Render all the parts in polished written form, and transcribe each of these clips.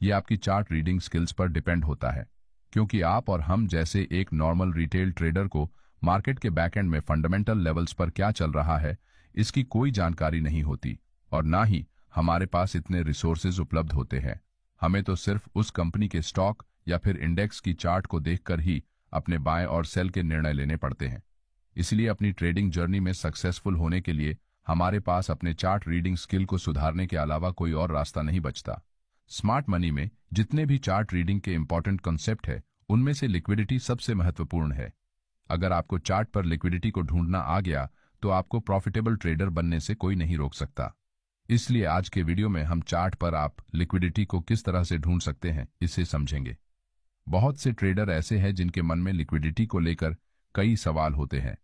ये आपकी chart reading skills पर डिपेंड होता है, क्योंकि आप और हम जैसे एक नॉर्मल रिटेल ट्रेडर को मार्केट के बैकएंड में फंडामेंटल लेवल्स पर क्या चल रहा है इसकी कोई जानकारी नहीं होती, और ना ही हमारे पास इतने रिसोर्सेज उपलब्ध होते हैं। हमें तो सिर्फ उस कंपनी के स्टॉक या फिर इंडेक्स की चार्ट को देखकर ही अपने बाय और सेल के निर्णय लेने पड़ते हैं। इसलिए अपनी ट्रेडिंग जर्नी में सक्सेसफुल होने के लिए हमारे पास अपने चार्ट रीडिंग स्किल को सुधारने के अलावा कोई और रास्ता नहीं बचता। स्मार्ट मनी में जितने भी चार्ट रीडिंग के इंपॉर्टेंट कॉन्सेप्ट है उनमें से लिक्विडिटी सबसे महत्वपूर्ण है। अगर आपको चार्ट पर लिक्विडिटी को ढूंढना आ गया तो आपको प्रॉफिटेबल ट्रेडर बनने से कोई नहीं रोक सकता। इसलिए आज के वीडियो में हम चार्ट पर आप लिक्विडिटी को किस तरह से ढूंढ सकते हैं इसे समझेंगे। बहुत से ट्रेडर ऐसे हैं जिनके मन में लिक्विडिटी को लेकर कई सवाल होते हैं।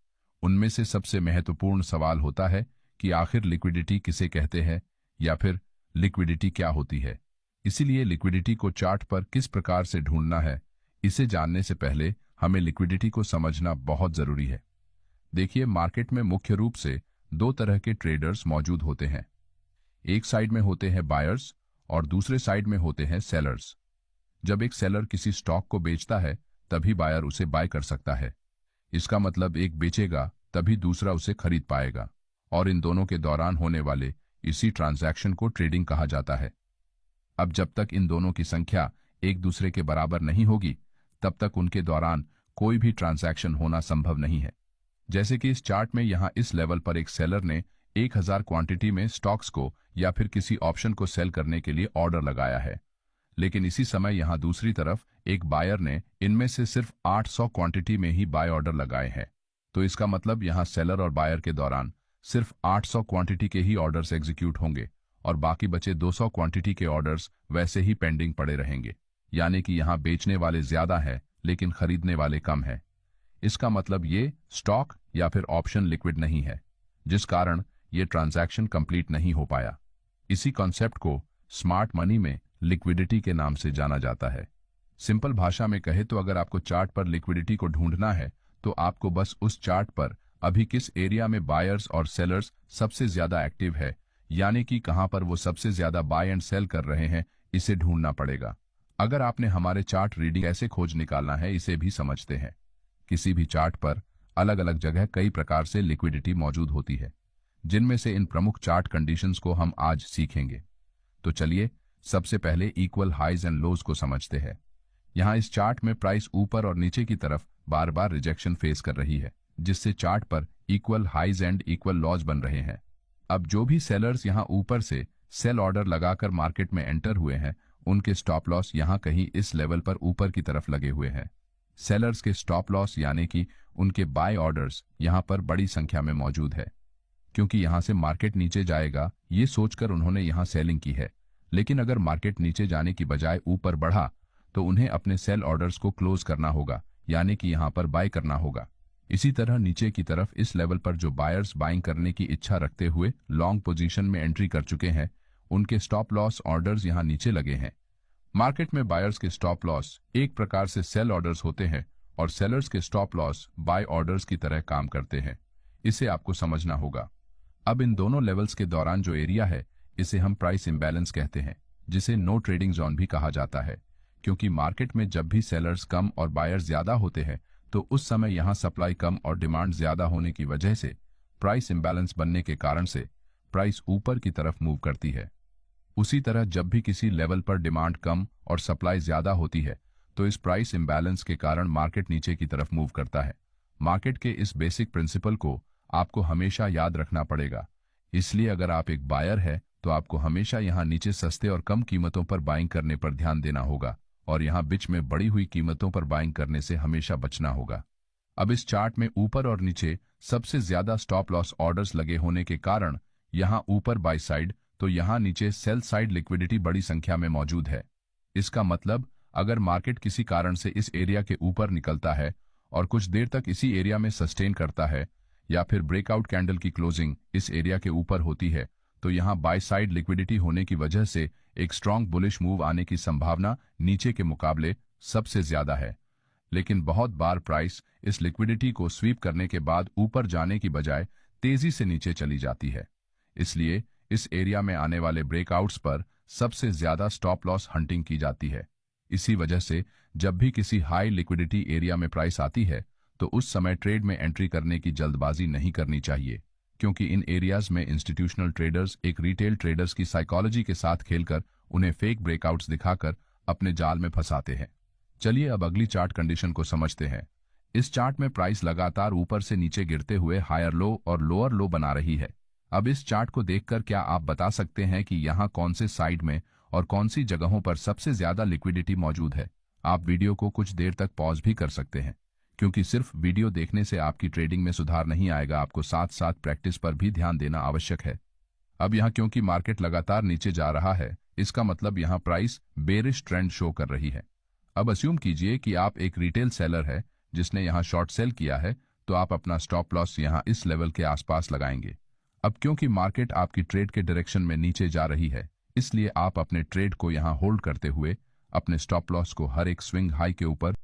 उनमें से सबसे महत्वपूर्ण सवाल होता है कि आखिर लिक्विडिटी किसे कहते हैं या फिर लिक्विडिटी क्या होती है। इसीलिए लिक्विडिटी को चार्ट पर किस प्रकार से ढूंढना है इसे जानने से पहले हमें लिक्विडिटी को समझना बहुत जरूरी है। देखिए, मार्केट में मुख्य रूप से दो तरह के ट्रेडर्स मौजूद होते हैं। एक साइड में होते हैं बायर्स और दूसरे साइड में होते हैं सेलर्स। जब एक सेलर किसी स्टॉक को बेचता है तभी बायर उसे बाय कर सकता है। इसका मतलब एक बेचेगा तभी दूसरा उसे खरीद पाएगा, और इन दोनों के दौरान होने वाले इसी ट्रांजैक्शन को ट्रेडिंग कहा जाता है। अब जब तक इन दोनों की संख्या एक दूसरे के बराबर नहीं होगी तब तक उनके दौरान कोई भी ट्रांजैक्शन होना संभव नहीं है। जैसे कि इस चार्ट में यहाँ इस लेवल पर एक सेलर ने 1000 क्वांटिटी में स्टॉक्स को या फिर किसी ऑप्शन को सेल करने के लिए ऑर्डर लगाया है, लेकिन इसी समय यहाँ दूसरी तरफ एक बायर ने इनमें से सिर्फ 800 क्वांटिटी में ही बाय ऑर्डर लगाए हैं। तो इसका मतलब यहाँ सेलर और बायर के दौरान सिर्फ 800 क्वांटिटी के ही ऑर्डर्स एग्जीक्यूट होंगे और बाकी बचे 200 क्वांटिटी के ऑर्डर्स वैसे ही पेंडिंग पड़े रहेंगे। यानी कि यहाँ बेचने वाले ज्यादा है लेकिन खरीदने वाले कम है। इसका मतलब ये स्टॉक या फिर ऑप्शन लिक्विड नहीं है, जिस कारण ये ट्रांजैक्शन कंप्लीट नहीं हो पाया। इसी कॉन्सेप्ट को स्मार्ट मनी में लिक्विडिटी के नाम से जाना जाता है। सिंपल भाषा में कहे तो अगर आपको चार्ट पर लिक्विडिटी को ढूंढना है तो आपको बस उस चार्ट पर अभी किस एरिया में बायर्स और सेलर्स सबसे ज्यादा एक्टिव है, यानी कि कहां पर वो सबसे ज्यादा बाय एंड सेल कर रहे हैं, इसे ढूंढना पड़ेगा। अगर आपने हमारे चार्ट रीडिंग कैसे खोज निकालना है इसे भी समझते हैं। किसी भी चार्ट पर अलग अलग जगह कई प्रकार से लिक्विडिटी मौजूद होती है, जिनमें से इन प्रमुख चार्ट कंडीशंस को हम आज सीखेंगे। तो चलिए सबसे पहले इक्वल हाइज एंड लोज को समझते हैं। यहाँ इस चार्ट में प्राइस ऊपर और नीचे की तरफ बार बार रिजेक्शन फेस कर रही है, जिससे चार्ट पर equal highs and equal lows बन रहे हैं। अब जो भी सेलर्स यहाँ ऊपर से सेल ऑर्डर लगाकर मार्केट में एंटर हुए हैं उनके स्टॉप लॉस यहाँ कहीं इस लेवल पर ऊपर की तरफ लगे हुए हैं। सेलर्स के स्टॉप लॉस यानी कि उनके बाय ऑर्डर्स यहाँ पर बड़ी संख्या में मौजूद है, क्योंकि यहाँ से मार्केट नीचे जाएगा ये सोचकर उन्होंने यहाँ सेलिंग की है। लेकिन अगर मार्केट नीचे जाने की बजाय ऊपर बढ़ा तो उन्हें अपने सेल ऑर्डर्स को क्लोज करना होगा, यानी कि यहाँ पर बाय करना होगा। इसी तरह नीचे की तरफ इस लेवल पर जो बायर्स बाइंग करने की इच्छा रखते हुए लॉन्ग पोजीशन में एंट्री कर चुके हैं उनके स्टॉप लॉस ऑर्डर्स यहाँ नीचे लगे हैं। मार्केट में बायर्स के स्टॉप लॉस एक प्रकार से सेल ऑर्डर्स होते हैं और सेलर्स के स्टॉप लॉस बाय ऑर्डर्स की तरह काम करते हैं। इसे आपको समझना होगा। अब इन दोनों लेवल्स के दौरान जो एरिया है इसे हम प्राइस इम्बैलेंस कहते हैं, जिसे नो ट्रेडिंग जोन भी कहा जाता है, क्योंकि मार्केट में जब भी सेलर्स कम और बायर्स ज्यादा होते हैं तो उस समय यहाँ सप्लाई कम और डिमांड ज्यादा होने की वजह से प्राइस इम्बैलेंस बनने के कारण से प्राइस ऊपर की तरफ मूव करती है। उसी तरह जब भी किसी लेवल पर डिमांड कम और सप्लाई ज्यादा होती है तो इस प्राइस इम्बैलेंस के कारण मार्केट नीचे की तरफ मूव करता है। मार्केट के इस बेसिक प्रिंसिपल को आपको हमेशा याद रखना पड़ेगा। इसलिए अगर आप एक बायर है तो आपको हमेशा यहाँ नीचे सस्ते और कम कीमतों पर बाइंग करने पर ध्यान देना होगा और यहाँ बीच में बढ़ी हुई कीमतों पर बाइंग करने से हमेशा बचना होगा। अब इस चार्ट में ऊपर और नीचे सबसे ज्यादा स्टॉप लॉस ऑर्डर्स लगे होने के कारण यहाँ ऊपर बाय साइड तो यहाँ नीचे सेल साइड लिक्विडिटी बड़ी संख्या में मौजूद है। इसका मतलब अगर मार्केट किसी कारण से इस एरिया के ऊपर निकलता है और कुछ देर तक इसी एरिया में सस्टेन करता है या फिर ब्रेकआउट कैंडल की क्लोजिंग इस एरिया के ऊपर होती है तो यहाँ बाय साइड लिक्विडिटी होने की वजह से एक स्ट्रॉन्ग बुलिश मूव आने की संभावना नीचे के मुकाबले सबसे ज्यादा है। लेकिन बहुत बार प्राइस इस लिक्विडिटी को स्वीप करने के बाद ऊपर जाने की बजाय तेजी से नीचे चली जाती है। इसलिए इस एरिया में आने वाले ब्रेकआउट्स पर सबसे ज्यादा स्टॉप लॉस हंटिंग की जाती है। इसी वजह से जब भी किसी हाई लिक्विडिटी एरिया में प्राइस आती है तो उस समय ट्रेड में एंट्री करने की जल्दबाजी नहीं करनी चाहिए, क्योंकि इन एरियाज में इंस्टीट्यूशनल ट्रेडर्स एक रिटेल ट्रेडर्स की साइकोलॉजी के साथ खेलकर उन्हें फेक ब्रेकआउट्स दिखाकर अपने जाल में फंसाते हैं। चलिए अब अगली चार्ट कंडीशन को समझते हैं। इस चार्ट में प्राइस लगातार ऊपर से नीचे गिरते हुए हायर लो और लोअर लो बना रही है। अब इस चार्ट को देखकर क्या आप बता सकते हैं कि यहाँ कौन से साइड में और कौन सी जगहों पर सबसे ज्यादा लिक्विडिटी मौजूद है? आप वीडियो को कुछ देर तक पॉज भी कर सकते हैं, क्योंकि सिर्फ वीडियो देखने से आपकी ट्रेडिंग में सुधार नहीं आएगा, आपको साथ साथ प्रैक्टिस पर भी ध्यान देना आवश्यक है। अब यहाँ क्योंकि मार्केट लगातार नीचे जा रहा है, इसका मतलब यहाँ प्राइस बेरिश ट्रेंड शो कर रही है। अब अस्यूम कीजिए कि आप एक रिटेल सेलर है जिसने यहाँ शॉर्ट सेल किया है, तो आप अपना स्टॉप लॉस यहाँ इस लेवल के आसपास लगाएंगे। अब क्योंकि मार्केट आपकी ट्रेड के डायरेक्शन में नीचे जा रही है, इसलिए आप अपने ट्रेड को यहाँ होल्ड करते हुए अपने स्टॉप लॉस को हर एक स्विंग हाई के ऊपर